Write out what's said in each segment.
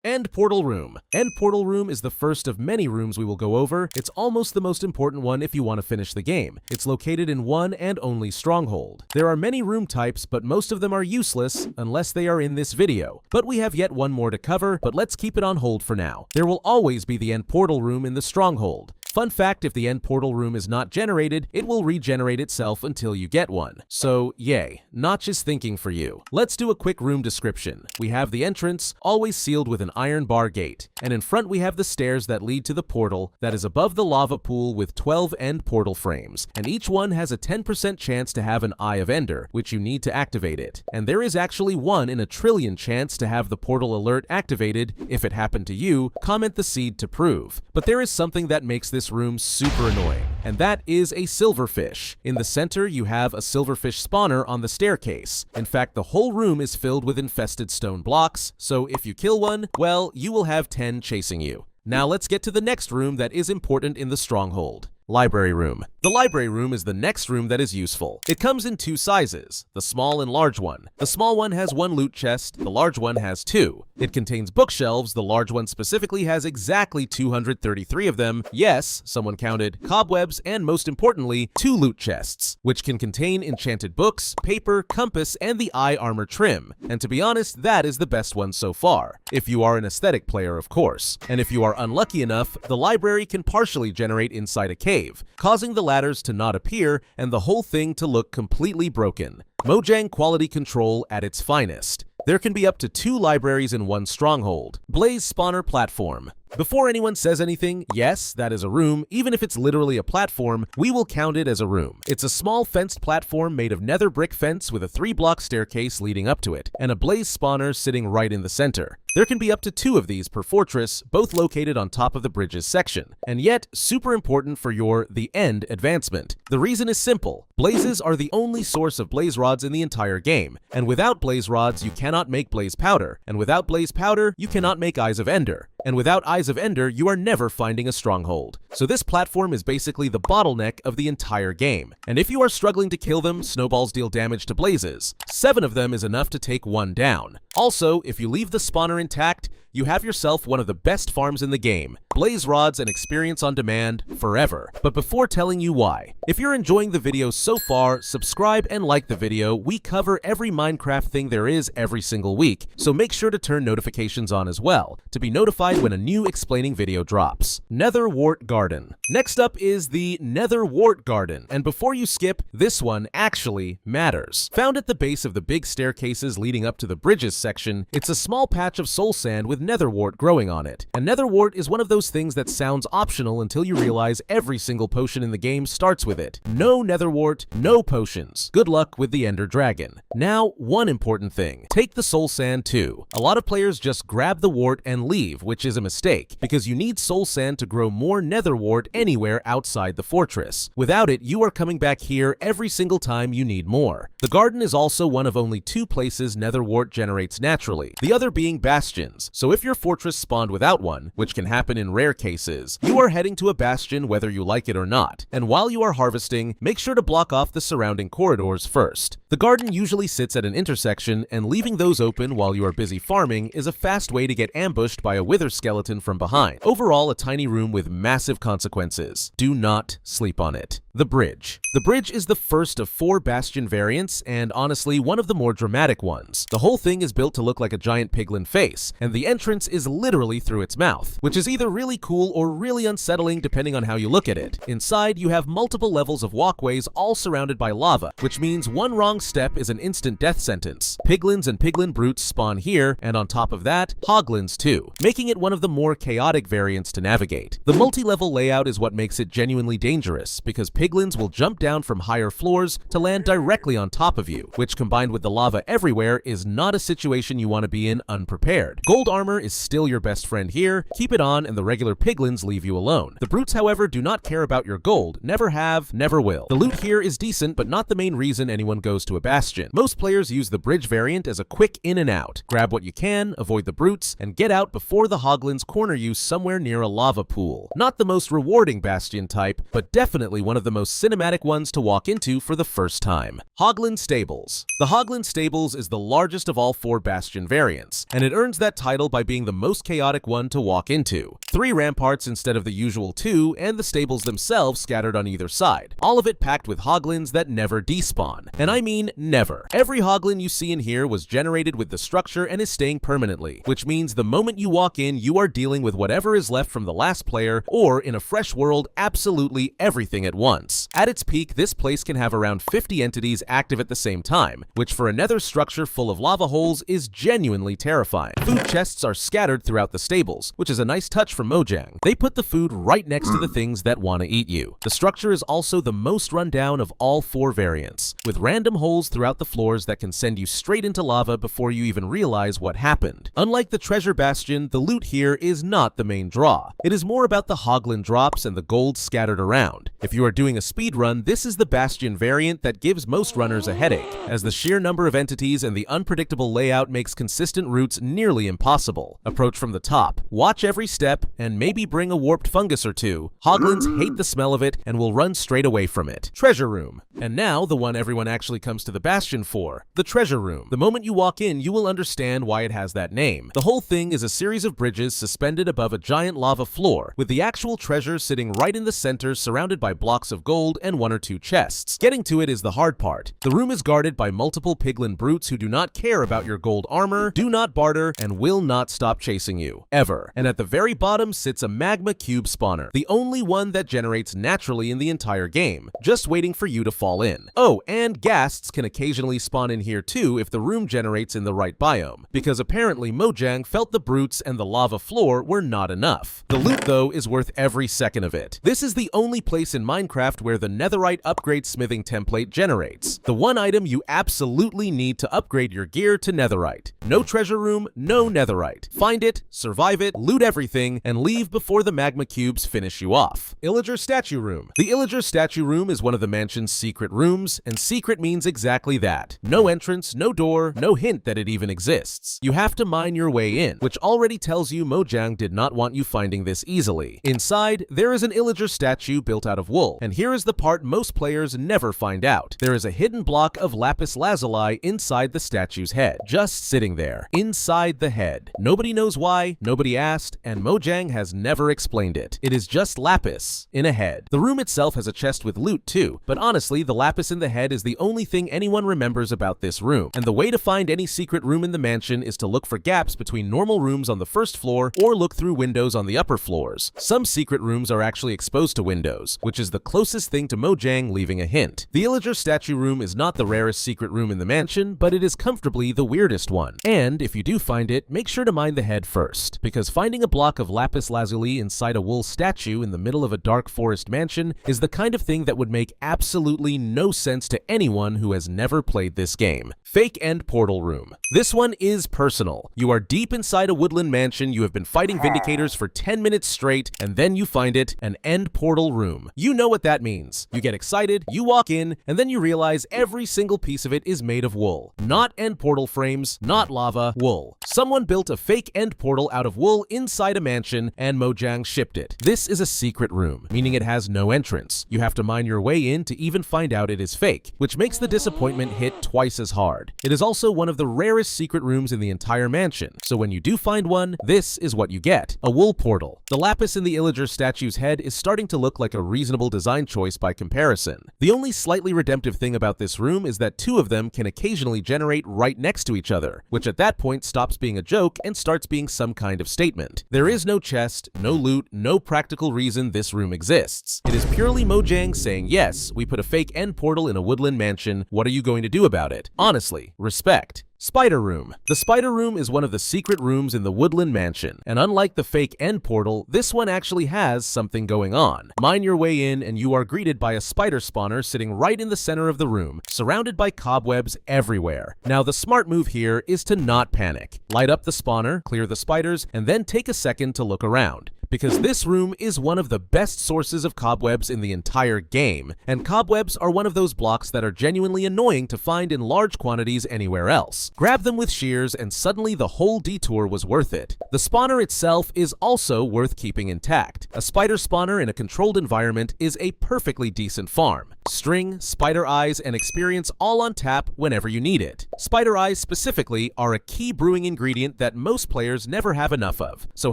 End Portal Room. End Portal Room is the first of many rooms we will go over. It's almost the most important one if you want to finish the game. It's located in one and only stronghold. There are many room types, but most of them are useless unless they are in this video. But we have yet one more to cover, but let's keep it on hold for now. There will always be the End Portal Room in the stronghold. Fun fact, if the End Portal Room is not generated, it will regenerate itself until you get one. So, yay, Notch is thinking for you. Let's do a quick room description. We have the entrance, always sealed with an iron bar gate, and in front we have the stairs that lead to the portal that is above the lava pool with 12 end portal frames, and each one has a 10% chance to have an Eye of Ender, which you need to activate it. And there is actually 1 in a trillion chance to have the portal alert activated. If it happened to you, comment the seed to prove. But there is something that makes this room super annoying, and that is a silverfish. In the center, you have a silverfish spawner on the staircase. In fact, the whole room is filled with infested stone blocks, so if you kill one, well, you will have 10 chasing you. Now let's get to the next room that is important in the stronghold. Library Room. The Library Room is the next room that is useful. It comes in 2 sizes, the small and large one. The small one has 1 loot chest, the large one has 2. It contains bookshelves, the large one specifically has exactly 233 of them. Yes, someone counted, cobwebs, and most importantly, 2 loot chests, which can contain enchanted books, paper, compass, and the eye armor trim. And to be honest, that is the best one so far. If you are an aesthetic player, of course. And if you are unlucky enough, the library can partially generate inside a cave, causing the ladders to not appear and the whole thing to look completely broken. Mojang quality control at its finest. There can be up to 2 libraries in one stronghold. Blaze Spawner Platform. Before anyone says anything, yes, that is a room. Even if it's literally a platform, we will count it as a room. It's a small fenced platform made of nether brick fence with a 3-block staircase leading up to it, and a blaze spawner sitting right in the center. There can be up to 2 of these per fortress, both located on top of the bridges section, and yet super important for your the end advancement. The reason is simple. Blazes are the only source of blaze rods in the entire game, and without blaze rods you cannot make blaze powder, and without blaze powder you cannot make Eyes of Ender, and without Eyes of Ender you are never finding a stronghold. So this platform is basically the bottleneck of the entire game, and if you are struggling to kill them, snowballs deal damage to blazes. 7 of them is enough to take 1 down. Also, if you leave the spawner intact, you have yourself one of the best farms in the game. Blaze rods and experience on demand forever. But before telling you why, if you're enjoying the video so far, subscribe and like the video. We cover every Minecraft thing there is every single week, so make sure to turn notifications on as well to be notified when a new explaining video drops. Nether Wart Garden. Next up is the Nether Wart Garden, and before you skip, this one actually matters. Found at the base of the big staircases leading up to the bridges section, it's a small patch of soul sand with nether wart growing on it. And nether wart is one of those things that sounds optional until you realize every single potion in the game starts with it. No nether wart, no potions. Good luck with the ender dragon. Now, one important thing. Take the soul sand too. A lot of players just grab the wart and leave, which is a mistake, because you need soul sand to grow more nether wart anywhere outside the fortress. Without it, you are coming back here every single time you need more. The garden is also one of only 2 places nether wart generates naturally, the other being bastions. So if your fortress spawned without one, which can happen in rare cases, you are heading to a bastion whether you like it or not. And while you are harvesting, make sure to block off the surrounding corridors first. The garden usually sits at an intersection, and leaving those open while you are busy farming is a fast way to get ambushed by a wither skeleton from behind. Overall, a tiny room with massive consequences. Do not sleep on it. The bridge. The bridge is the first of 4 bastion variants, and honestly, one of the more dramatic ones. The whole thing is built to look like a giant piglin face, and the entrance is literally through its mouth, which is either really cool or really unsettling depending on how you look at it. Inside, you have multiple levels of walkways all surrounded by lava, which means one wrong step is an instant death sentence. Piglins and piglin brutes spawn here, and on top of that, hoglins too, making it one of the more chaotic variants to navigate. The multi-level layout is what makes it genuinely dangerous, because piglins will jump down from higher floors to land directly on top of you, which combined with the lava everywhere is not a situation you want to be in unprepared. Gold armor is still your best friend here. Keep it on and the regular piglins leave you alone. The brutes, however, do not care about your gold, never have, never will. The loot here is decent, but not the main reason anyone goes to a bastion. Most players use the bridge variant as a quick in and out. Grab what you can, avoid the brutes, and get out before the hoglins corner you somewhere near a lava pool. Not the most rewarding bastion type, but definitely one of the most cinematic ones to walk into for the first time. Hoglin Stables. The Hoglin Stables is the largest of all 4 bastion variants, and it earns that title by being the most chaotic one to walk into. 3 ramparts instead of the usual 2, and the stables themselves scattered on either side. All of it packed with hoglins that never despawn. And I mean never. Every hoglin you see in here was generated with the structure and is staying permanently, which means the moment you walk in, you are dealing with whatever is left from the last player, or in a fresh world, absolutely everything at once. At its peak, this place can have around 50 entities active at the same time, which for a nether structure full of lava holes is genuinely terrifying. Food chests are scattered throughout the stables, which is a nice touch from Mojang. They put the food right next to the things that want to eat you. The structure is also the most run down of all 4 variants, with random holes throughout the floors that can send you straight into lava before you even realize what happened. Unlike the treasure bastion, the loot here is not the main draw. It is more about the hoglin drops and the gold scattered around. If you are doing a speed run, this is the bastion variant that gives most runners a headache, as the sheer number of entities and the unpredictable layout makes consistent routes nearly impossible. Approach from the top, watch every step, and maybe bring a warped fungus or 2. Hoglins hate the smell of it and will run straight away from it. Treasure room. And now the one everyone actually comes to the bastion for, the treasure room. The moment you walk in, you will understand why it has that name. The whole thing is a series of bridges suspended above a giant lava floor, with the actual treasure sitting right in the center, surrounded by blocks of gold and 1 or 2 chests. Getting to it is the hard part. The room is guarded by multiple piglin brutes who do not care about your gold armor, do not barter, and will not stop chasing you, ever. And at the very bottom sits a magma cube spawner, the only one that generates naturally in the entire game, just waiting for you to fall in. Oh, and ghasts can occasionally spawn in here too if the room generates in the right biome, because apparently Mojang felt the brutes and the lava floor were not enough. The loot though is worth every second of it. This is the only place in Minecraft where the netherite upgrade smithing template generates, the one item you absolutely need to upgrade your gear to netherite. No treasure room, no netherite. Find it, survive it, loot everything, and leave before the magma cubes finish you off. Illager Statue Room. The Illager Statue Room is one of the mansion's secret rooms, and secret means exactly that. No entrance, no door, no hint that it even exists. You have to mine your way in, which already tells you Mojang did not want you finding this easily. Inside, there is an Illager statue built out of wool, and here is the part most players never find out. There is a hidden block of lapis lazuli inside the statue's head, just sitting there, inside the head. Nobody knows why, nobody asked, and Mojang has never explained it. It is just lapis in a head. The room itself has a chest with loot too, but honestly, the lapis in the head is the only thing anyone remembers about this room, and the way to find any secret room in the mansion is to look for gaps between normal rooms on the first floor or look through windows on the upper floors. Some secret rooms are actually exposed to windows, which is the closest thing to Mojang leaving a hint. The Illager Statue Room is not the rarest secret room in the mansion, but it is comfortably the weirdest one. And if you do find it, make sure to mine the head first, because finding a block of lapis lazuli inside a wool statue in the middle of a dark forest mansion is the kind of thing that would make absolutely no sense to anyone who has never played this game. Fake End Portal Room. This one is personal. You are deep inside a woodland mansion, you have been fighting Vindicators for 10 minutes straight, and then you find it, an end portal room. You know what that means. You get excited, you walk in, and then you realize every single piece of it is made of wool. Not end portal frames, not lava, wool. Someone built a fake end portal out of wool inside a mansion, and Mojang shipped it. This is a secret room, meaning it has no entrance. You have to mine your way in to even find out it is fake, which makes the disappointment hit twice as hard. It is also one of the rarest secret rooms in the entire mansion, so when you do find one, this is what you get. A wool portal. The lapis in the Illager statue's head is starting to look like a reasonable design choice by comparison. The only slightly redemptive thing about this room is that 2 of them can occasionally generate right next to each other, which at that point stops being a joke and starts being some kind of statement. There is no chest, no loot, no practical reason this room exists. It is purely Mojang saying, yes, we put a fake end portal in a woodland mansion, what are you going to do about it? Honestly, respect. Spider Room. The Spider Room is one of the secret rooms in the Woodland Mansion, and unlike the fake end portal, this one actually has something going on. Mine your way in and you are greeted by a spider spawner sitting right in the center of the room, surrounded by cobwebs everywhere. Now the smart move here is to not panic. Light up the spawner, clear the spiders, and then take a second to look around. because this room is one of the best sources of cobwebs in the entire game, and cobwebs are one of those blocks that are genuinely annoying to find in large quantities anywhere else. Grab them with shears and suddenly the whole detour was worth it. The spawner itself is also worth keeping intact. A spider spawner in a controlled environment is a perfectly decent farm. String, spider eyes, and experience all on tap whenever you need it. Spider eyes specifically are a key brewing ingredient that most players never have enough of, so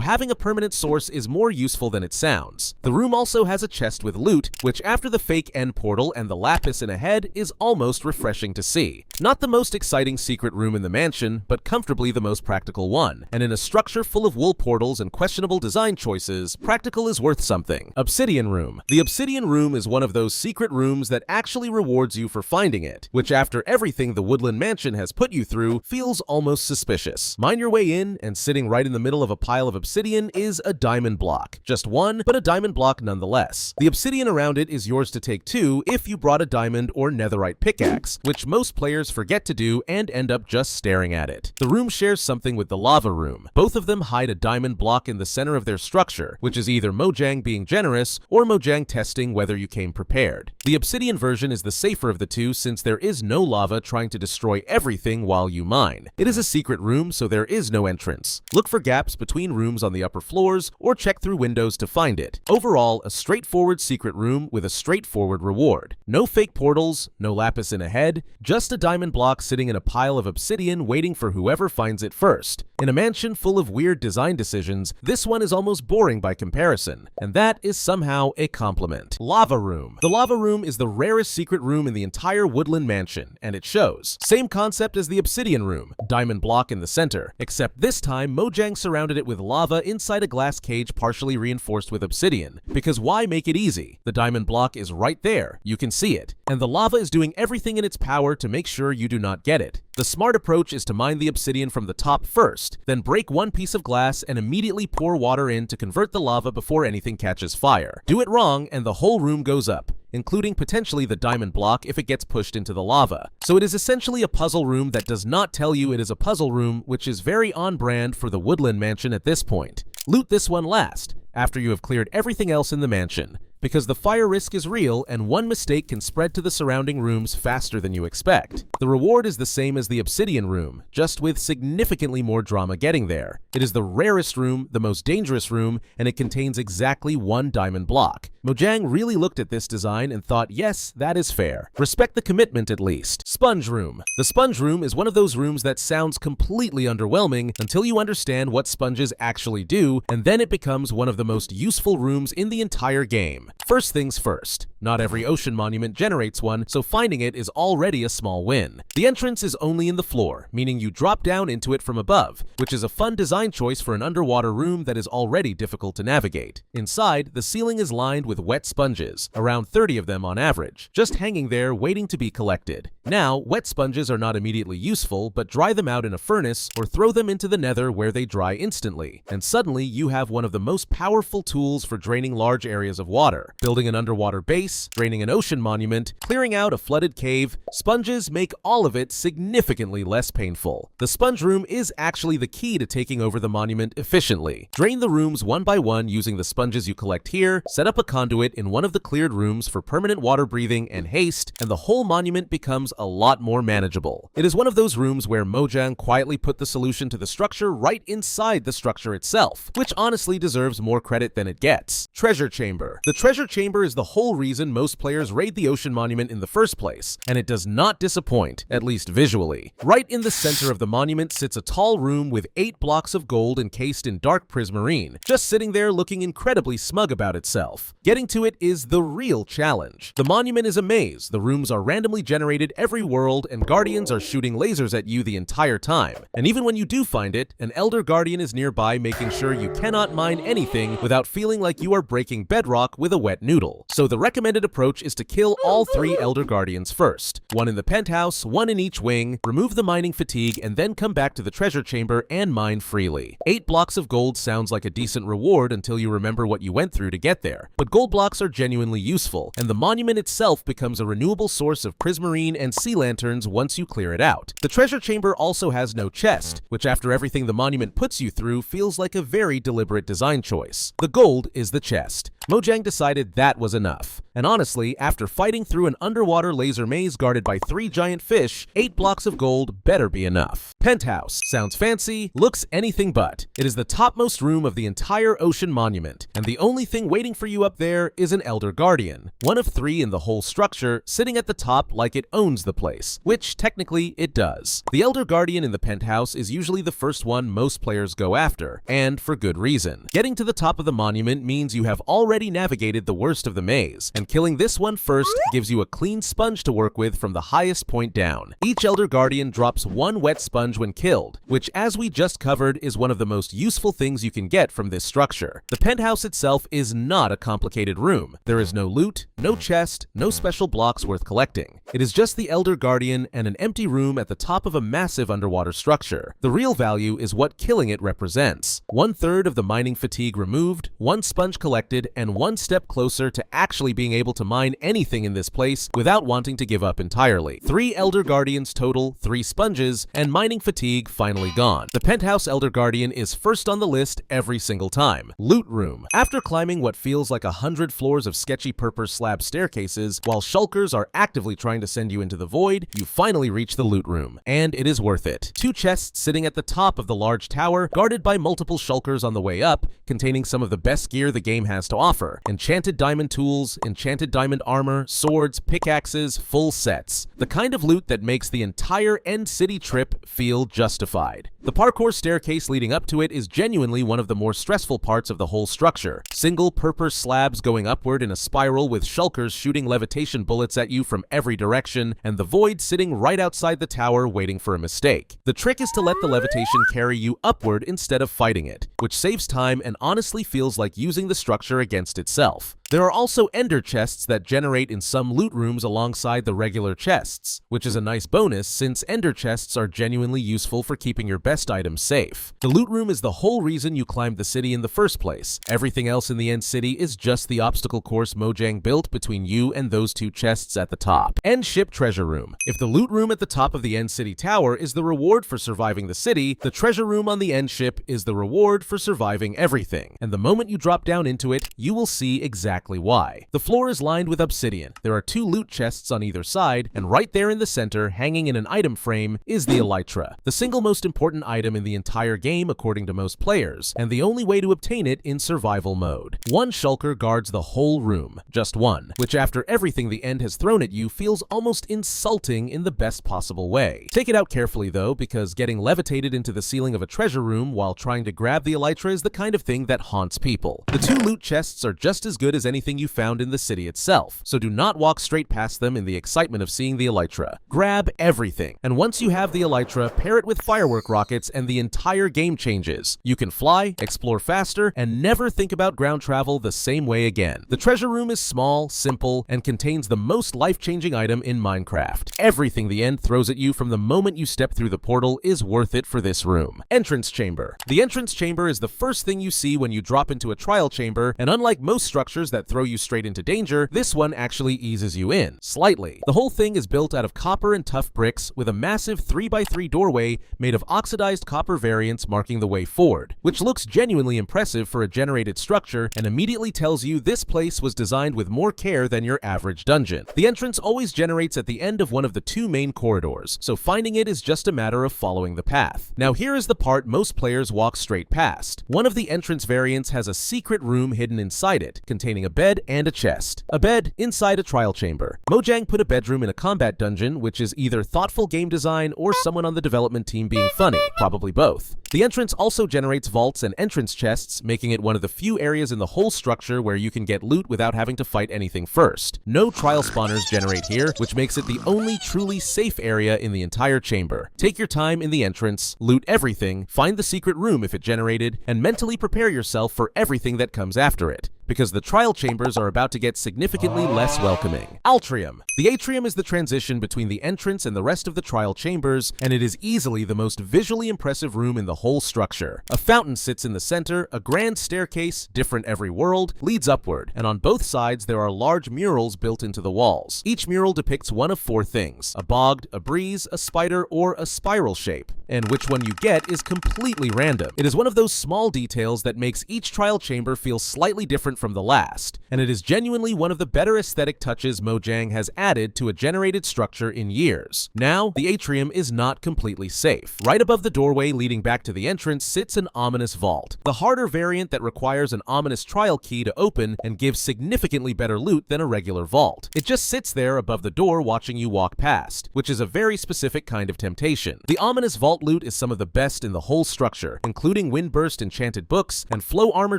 having a permanent source is more useful than it sounds. The room also has a chest with loot, which after the fake end portal and the lapis in a head is almost refreshing to see. Not the most exciting secret room in the mansion, but comfortably the most practical one, and in a structure full of wool portals and questionable design choices, practical is worth something. Obsidian Room. The Obsidian Room is one of those secret rooms that actually rewards you for finding it, which after everything the Woodland Mansion has put you through, feels almost suspicious. Mine your way in, and sitting right in the middle of a pile of obsidian is a diamond block. Just one, but a diamond block nonetheless. The obsidian around it is yours to take too if you brought a diamond or netherite pickaxe, which most players forget to do and end up just staring at it. The room shares something with the lava room. Both of them hide a diamond block in the center of their structure, which is either Mojang being generous or Mojang testing whether you came prepared. The obsidian version is the safer of the two since there is no lava trying to destroy everything while you mine. It is a secret room, so there is no entrance. Look for gaps between rooms on the upper floors or check through windows to find it. Overall, a straightforward secret room with a straightforward reward. No fake portals, no lapis in a head, just a diamond block sitting in a pile of obsidian waiting for whoever finds it first. In a mansion full of weird design decisions, this one is almost boring by comparison, and that is somehow a compliment. Lava Room. The Lava Room is the rarest secret room in the entire Woodland Mansion, and it shows. Same concept as the Obsidian Room, diamond block in the center, except this time Mojang surrounded it with lava inside a glass cage partially reinforced with obsidian, because why make it easy? The diamond block is right there, you can see it, and the lava is doing everything in its power to make sure you do not get it. The smart approach is to mine the obsidian from the top first, then break one piece of glass and immediately pour water in to convert the lava before anything catches fire. Do it wrong and the whole room goes up, including potentially the diamond block if it gets pushed into the lava. So it is essentially a puzzle room that does not tell you it is a puzzle room, which is very on brand for the Woodland Mansion at this point. Loot this one last, after you have cleared everything else in the mansion, because the fire risk is real and one mistake can spread to the surrounding rooms faster than you expect. The reward is the same as the Obsidian Room, just with significantly more drama getting there. It is the rarest room, the most dangerous room, and it contains exactly one diamond block. Mojang really looked at this design and thought, yes, that is fair. Respect the commitment at least. Sponge Room. The Sponge Room is one of those rooms that sounds completely underwhelming until you understand what sponges actually do, and then it becomes one of the most useful rooms in the entire game. First things first, not every ocean monument generates one, so finding it is already a small win. The entrance is only in the floor, meaning you drop down into it from above, which is a fun design choice for an underwater room that is already difficult to navigate. Inside, the ceiling is lined with wet sponges, around 30 of them on average, just hanging there waiting to be collected. Now, wet sponges are not immediately useful, but dry them out in a furnace or throw them into the Nether where they dry instantly, and suddenly you have one of the most powerful tools for draining large areas of water. Building an underwater base, draining an ocean monument, clearing out a flooded cave, sponges make all of it significantly less painful. The sponge room is actually the key to taking over the monument efficiently. Drain the rooms one by one using the sponges you collect here, set up a conduit in one of the cleared rooms for permanent water breathing and haste, and the whole monument becomes a lot more manageable. It is one of those rooms where Mojang quietly put the solution to the structure right inside the structure itself, which honestly deserves more credit than it gets. Treasure Chamber. The Treasure Chamber is the whole reason most players raid the ocean monument in the first place, and it does not disappoint, at least visually. Right in the center of the monument sits a tall room with 8 blocks of gold encased in dark prismarine, just sitting there looking incredibly smug about itself. Getting to it is the real challenge. The monument is a maze, the rooms are randomly generated every world, and guardians are shooting lasers at you the entire time. And even when you do find it, an elder guardian is nearby making sure you cannot mine anything without feeling like you are breaking bedrock with a wet wet noodle. So the recommended approach is to kill all 3 Elder Guardians first. 1 in the penthouse, 1 in each wing, remove the mining fatigue, and then come back to the treasure chamber and mine freely. 8 blocks of gold sounds like a decent reward until you remember what you went through to get there, but gold blocks are genuinely useful, and the monument itself becomes a renewable source of prismarine and sea lanterns once you clear it out. The treasure chamber also has no chest, which after everything the monument puts you through feels like a very deliberate design choice. The gold is the chest. Mojang decided that was enough. And honestly, after fighting through an underwater laser maze guarded by 3 giant fish, 8 blocks of gold better be enough. Penthouse. Sounds fancy, looks anything but. It is the topmost room of the entire ocean monument, and the only thing waiting for you up there is an Elder Guardian, one of 3 in the whole structure, sitting at the top like it owns the place, which technically it does. The Elder Guardian in the penthouse is usually the first one most players go after, and for good reason. Getting to the top of the monument means you have already navigated the worst of the maze, and killing this one first gives you a clean sponge to work with from the highest point down. Each Elder Guardian drops 1 wet sponge when killed, which as we just covered is one of the most useful things you can get from this structure. The penthouse itself is not a complicated room. There is no loot, no chest, no special blocks worth collecting. It is just the Elder Guardian and an empty room at the top of a massive underwater structure. The real value is what killing it represents. 1/3 of the mining fatigue removed, 1 sponge collected, and 1 step closer to actually being able to mine anything in this place without wanting to give up entirely. 3 Elder Guardians total, 3 sponges, and mining fatigue finally gone. The penthouse Elder Guardian is first on the list every single time. Loot room. After climbing what feels like 100 floors of sketchy purple slab staircases, while shulkers are actively trying to send you into the void, you finally reach the loot room, and it is worth it. 2 chests sitting at the top of the large tower, guarded by multiple shulkers on the way up, containing some of the best gear the game has to offer. Enchanted diamond tools, enchanted diamond armor, swords, pickaxes, full sets. The kind of loot that makes the entire End City trip feel justified. The parkour staircase leading up to it is genuinely one of the more stressful parts of the whole structure. Single purple slabs going upward in a spiral with shulkers shooting levitation bullets at you from every direction, and the void sitting right outside the tower waiting for a mistake. The trick is to let the levitation carry you upward instead of fighting it, which saves time and honestly feels like using the structure against itself. There are also ender chests that generate in some loot rooms alongside the regular chests, which is a nice bonus since ender chests are genuinely useful for keeping your best items safe. The loot room is the whole reason you climbed the city in the first place. Everything else in the End City is just the obstacle course Mojang built between you and those 2 chests at the top. End Ship Treasure Room. If the loot room at the top of the End City Tower is the reward for surviving the city, the treasure room on the End Ship is the reward for surviving everything. And the moment you drop down into it, you will see exactly why. The floor is lined with obsidian. There are 2 loot chests on either side, and right there in the center, hanging in an item frame, is the Elytra, the single most important item in the entire game according to most players, and the only way to obtain it in survival mode. 1 shulker guards the whole room, just 1, which after everything the End has thrown at you feels almost insulting in the best possible way. Take it out carefully though, because getting levitated into the ceiling of a treasure room while trying to grab the Elytra is the kind of thing that haunts people. The 2 loot chests are just as good as anything you found in the city itself, so do not walk straight past them in the excitement of seeing the Elytra. Grab everything, and once you have the Elytra, pair it with firework rockets and the entire game changes. You can fly, explore faster, and never think about ground travel the same way again. The treasure room is small, simple, and contains the most life-changing item in Minecraft. Everything the End throws at you from the moment you step through the portal is worth it for this room. Entrance Chamber. The entrance chamber is the first thing you see when you drop into a trial chamber, and unlike most structures that throw you straight into danger, this one actually eases you in, slightly. The whole thing is built out of copper and tough bricks with a massive 3x3 doorway made of oxidized copper variants marking the way forward, which looks genuinely impressive for a generated structure and immediately tells you this place was designed with more care than your average dungeon. The entrance always generates at the end of one of the 2 main corridors, so finding it is just a matter of following the path. Now here is the part most players walk straight past. One of the entrance variants has a secret room hidden inside it, containing a bed and a chest. A bed inside a trial chamber. Mojang put a bedroom in a combat dungeon, which is either thoughtful game design or someone on the development team being funny, probably both. The entrance also generates vaults and entrance chests, making it one of the few areas in the whole structure where you can get loot without having to fight anything first. No trial spawners generate here, which makes it the only truly safe area in the entire chamber. Take your time in the entrance, loot everything, find the secret room if it generated, and mentally prepare yourself for everything that comes after it. because the trial chambers are about to get significantly less welcoming. Altrium. The atrium is the transition between the entrance and the rest of the trial chambers, and it is easily the most visually impressive room in the whole structure. A fountain sits in the center, a grand staircase, different every world, leads upward, and on both sides there are large murals built into the walls. Each mural depicts one of 4 things: a bog, a breeze, a spider, or a spiral shape, and which one you get is completely random. It is one of those small details that makes each trial chamber feel slightly different from the last, and it is genuinely one of the better aesthetic touches Mojang has added to a generated structure in years. Now, the atrium is not completely safe. Right above the doorway leading back to the entrance sits an ominous vault, the harder variant that requires an ominous trial key to open and gives significantly better loot than a regular vault. It just sits there above the door watching you walk past, which is a very specific kind of temptation. The ominous vault loot is some of the best in the whole structure, including Windburst enchanted books and flow armor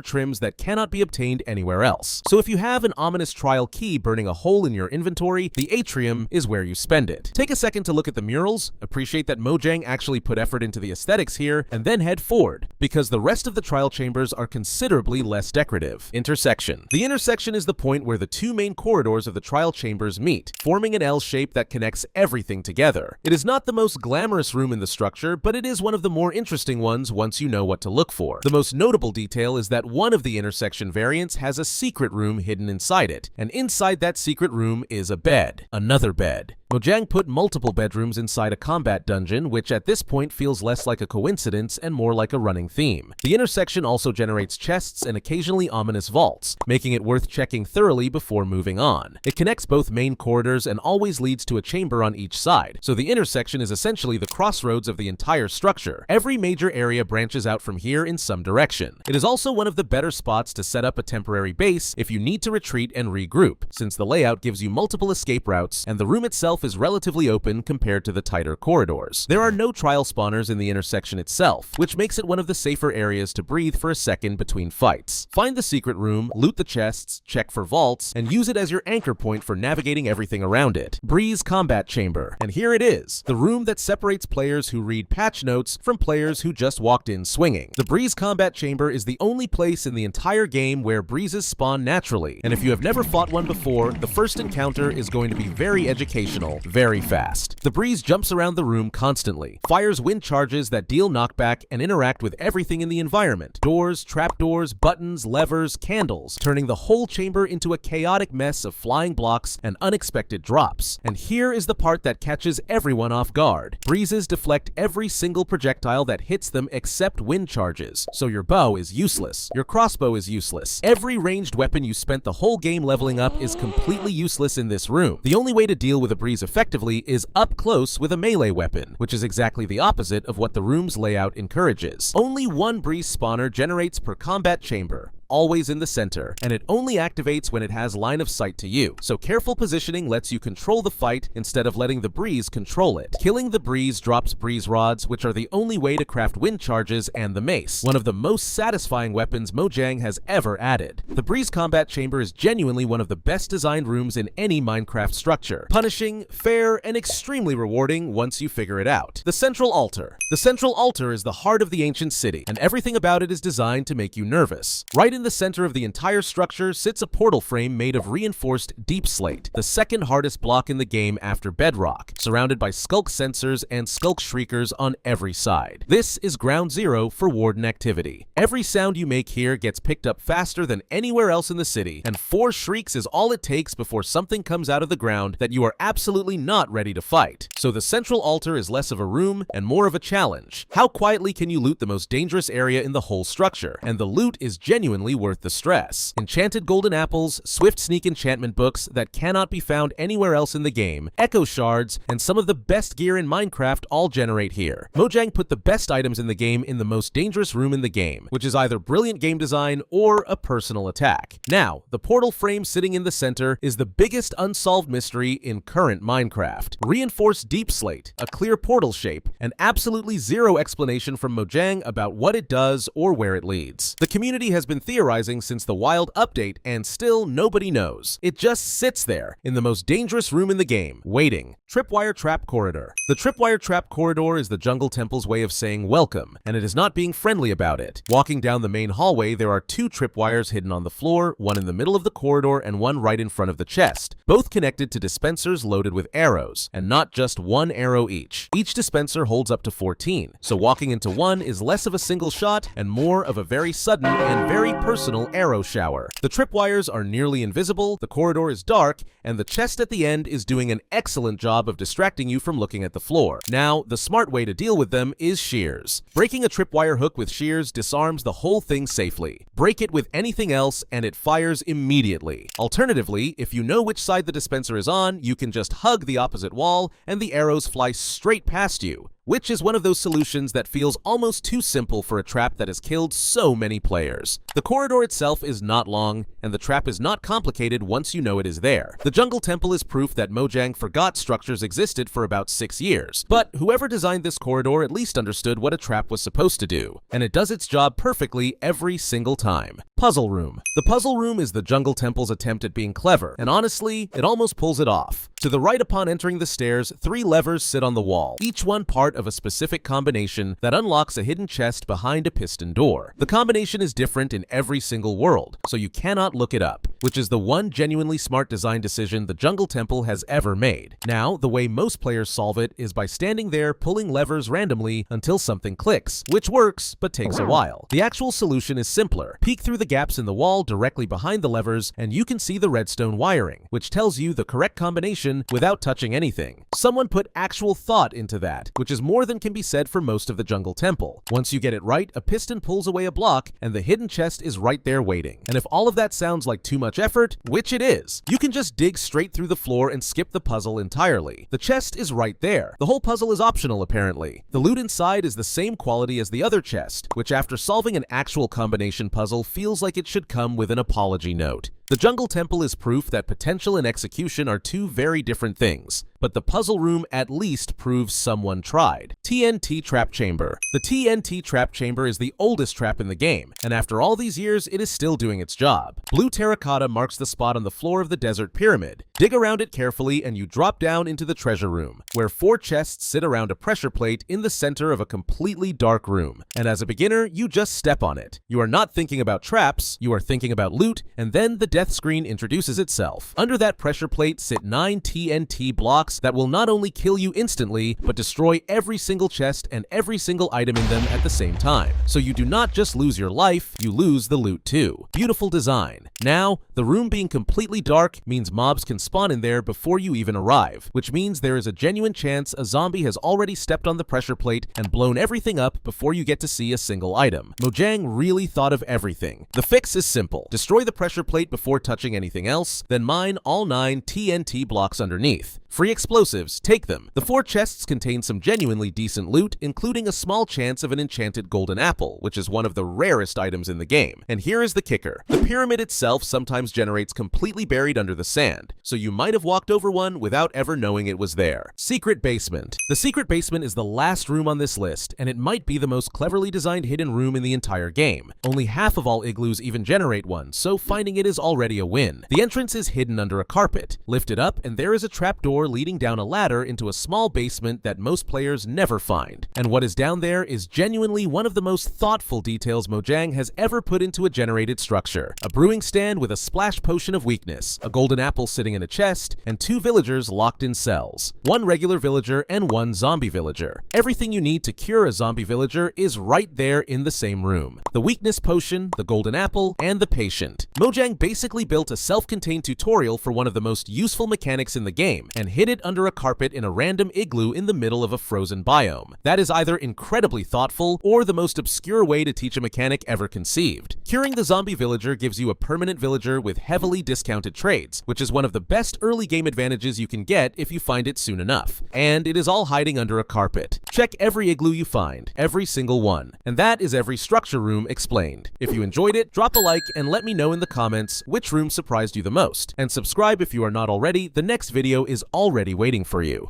trims that cannot be obtained anywhere else. So if you have an ominous trial key burning a hole in your inventory, the atrium is where you spend it. Take a second to look at the murals, appreciate that Mojang actually put effort into the aesthetics here, and then head forward, because the rest of the trial chambers are considerably less decorative. Intersection. The intersection is the point where the 2 main corridors of the trial chambers meet, forming an L shape that connects everything together. It is not the most glamorous room in the structure, but it is one of the more interesting ones once you know what to look for. The most notable detail is that one of the intersection variants has a secret room hidden inside it, and inside that secret room is a bed. Another bed. Mojang put multiple bedrooms inside a combat dungeon, which at this point feels less like a coincidence and more like a running theme. The intersection also generates chests and occasionally ominous vaults, making it worth checking thoroughly before moving on. It connects both main corridors and always leads to a chamber on each side, so the intersection is essentially the crossroads of the entire structure. Every major area branches out from here in some direction. It is also one of the better spots to set up a temporary base if you need to retreat and regroup, since the layout gives you multiple escape routes and the room itself is relatively open compared to the tighter corridors. There are no trial spawners in the intersection itself, which makes it one of the safer areas to breathe for a second between fights. Find the secret room, loot the chests, check for vaults, and use it as your anchor point for navigating everything around it. Breeze Combat Chamber. And here it is, the room that separates players who read patch notes from players who just walked in swinging. The Breeze Combat Chamber is the only place in the entire game where breezes spawn naturally, and if you have never fought one before, the first encounter is going to be very educational very fast. The breeze jumps around the room constantly, fires wind charges that deal knockback and interact with everything in the environment: doors, trapdoors, buttons, levers, candles, turning the whole chamber into a chaotic mess of flying blocks and unexpected drops. And here is the part that catches everyone off guard. Breezes deflect every single projectile that hits them except wind charges, so your bow is useless, your crossbow is useless. Every ranged weapon you spent the whole game leveling up is completely useless in this room. The only way to deal with a breeze effectively is up close with a melee weapon, which is exactly the opposite of what the room's layout encourages. Only one breeze spawner generates per combat chamber, always in the center, and it only activates when it has line of sight to you, so careful positioning lets you control the fight instead of letting the breeze control it. Killing the breeze drops breeze rods, which are the only way to craft wind charges, and the mace, one of the most satisfying weapons Mojang has ever added. The breeze combat chamber is genuinely one of the best designed rooms in any Minecraft structure. Punishing, fair, and extremely rewarding once you figure it out. The Central Altar. The Central Altar is the heart of the ancient city, and everything about it is designed to make you nervous. Right in the center of the entire structure sits a portal frame made of reinforced deep slate, the second hardest block in the game after bedrock, surrounded by skulk sensors and skulk shriekers on every side. This is ground zero for warden activity. Every sound you make here gets picked up faster than anywhere else in the city, and 4 shrieks is all it takes before something comes out of the ground that you are absolutely not ready to fight. So the Central Altar is less of a room and more of a challenge. How quietly can you loot the most dangerous area in the whole structure? And the loot is genuinely worth the stress. Enchanted golden apples, swift sneak enchantment books that cannot be found anywhere else in the game, echo shards, and some of the best gear in Minecraft all generate here. Mojang put the best items in the game in the most dangerous room in the game, which is either brilliant game design or a personal attack. Now, the portal frame sitting in the center is the biggest unsolved mystery in current Minecraft. Reinforced deep slate, a clear portal shape, and absolutely zero explanation from Mojang about what it does or where it leads. The community has been theorizing since the Wild update, and still nobody knows. It just sits there, in the most dangerous room in the game, waiting. Tripwire Trap Corridor. The Tripwire Trap Corridor is the Jungle Temple's way of saying welcome, and it is not being friendly about it. Walking down the main hallway, there are 2 tripwires hidden on the the floor, one in the middle of the corridor, and one right in front of the chest, both connected to dispensers loaded with arrows, and not just one arrow each. Each dispenser holds up to 14, so walking into one is less of a single shot and more of a very sudden and very personal arrow shower. The tripwires are nearly invisible, the corridor is dark, and the chest at the end is doing an excellent job of distracting you from looking at the floor. Now, the smart way to deal with them is shears. Breaking a tripwire hook with shears disarms the whole thing safely. Break it with anything else and it fires immediately. Alternatively, if you know which side the dispenser is on, you can just hug the opposite wall and the arrows fly straight past you, which is one of those solutions that feels almost too simple for a trap that has killed so many players. The corridor itself is not long, and the trap is not complicated once you know it is there. The Jungle Temple is proof that Mojang forgot structures existed for about 6 years, but whoever designed this corridor at least understood what a trap was supposed to do, and it does its job perfectly every single time. Puzzle Room. The Puzzle Room is the Jungle Temple's attempt at being clever, and honestly, it almost pulls it off. To the right upon entering the stairs, 3 levers sit on the wall, each one part of a specific combination that unlocks a hidden chest behind a piston door. The combination is different in every single world, so you cannot look it up, which is the one genuinely smart design decision the Jungle Temple has ever made. Now, the way most players solve it is by standing there pulling levers randomly until something clicks, which works, but takes a while. The actual solution is simpler. Peek through the gaps in the wall directly behind the levers, and you can see the redstone wiring, which tells you the correct combination without touching anything. Someone put actual thought into that, which is more than can be said for most of the Jungle Temple. Once you get it right, a piston pulls away a block, and the hidden chest is right there waiting. And if all of that sounds like too much effort, which it is, you can just dig straight through the floor and skip the puzzle entirely. The chest is right there. The whole puzzle is optional, apparently. The loot inside is the same quality as the other chest, which after solving an actual combination puzzle feels like it should come with an apology note. The Jungle Temple is proof that potential and execution are two very different things, but the Puzzle Room at least proves someone tried. TNT Trap Chamber. The TNT Trap Chamber is the oldest trap in the game, and after all these years, it is still doing its job. Blue terracotta marks the spot on the floor of the desert pyramid. Dig around it carefully and you drop down into the treasure room, where 4 chests sit around a pressure plate in the center of a completely dark room. And as a beginner, you just step on it. You are not thinking about traps, you are thinking about loot, and then the death screen introduces itself. Under that pressure plate sit 9 TNT blocks that will not only kill you instantly, but destroy every single chest and every single item in them at the same time. So you do not just lose your life, you lose the loot too. Beautiful design. Now, the room being completely dark means mobs can spawn in there before you even arrive, which means there is a genuine chance a zombie has already stepped on the pressure plate and blown everything up before you get to see a single item. Mojang really thought of everything. The fix is simple. Destroy the pressure plate before touching anything else, then mine all 9 TNT blocks underneath. Free explosives, take them. The 4 chests contain some genuinely decent loot, including a small chance of an enchanted golden apple, which is one of the rarest items in the game. And here is the kicker. The pyramid itself sometimes generates completely buried under the sand, so you might have walked over one without ever knowing it was there. Secret Basement. The secret basement is the last room on this list, and it might be the most cleverly designed hidden room in the entire game. Only half of all igloos even generate one, so finding it is already a win. The entrance is hidden under a carpet. Lift it up, and there is a trapdoor leading down a ladder into a small basement that most players never find. And what is down there is genuinely one of the most thoughtful details Mojang has ever put into a generated structure. A brewing stand with a splash potion of weakness, a golden apple sitting in a chest, and 2 villagers locked in cells. 1 regular villager and 1 zombie villager. Everything you need to cure a zombie villager is right there in the same room. The weakness potion, the golden apple, and the patient. Mojang basically built a self-contained tutorial for one of the most useful mechanics in the game, and hid it under a carpet in a random igloo in the middle of a frozen biome. That is either incredibly thoughtful or the most obscure way to teach a mechanic ever conceived. Curing the zombie villager gives you a permanent villager with heavily discounted trades, which is one of the best early game advantages you can get if you find it soon enough. And it is all hiding under a carpet. Check every igloo you find, every single one. And that is every structure room explained. If you enjoyed it, drop a like and let me know in the comments which room surprised you the most. And subscribe if you are not already, the next video is already waiting for you.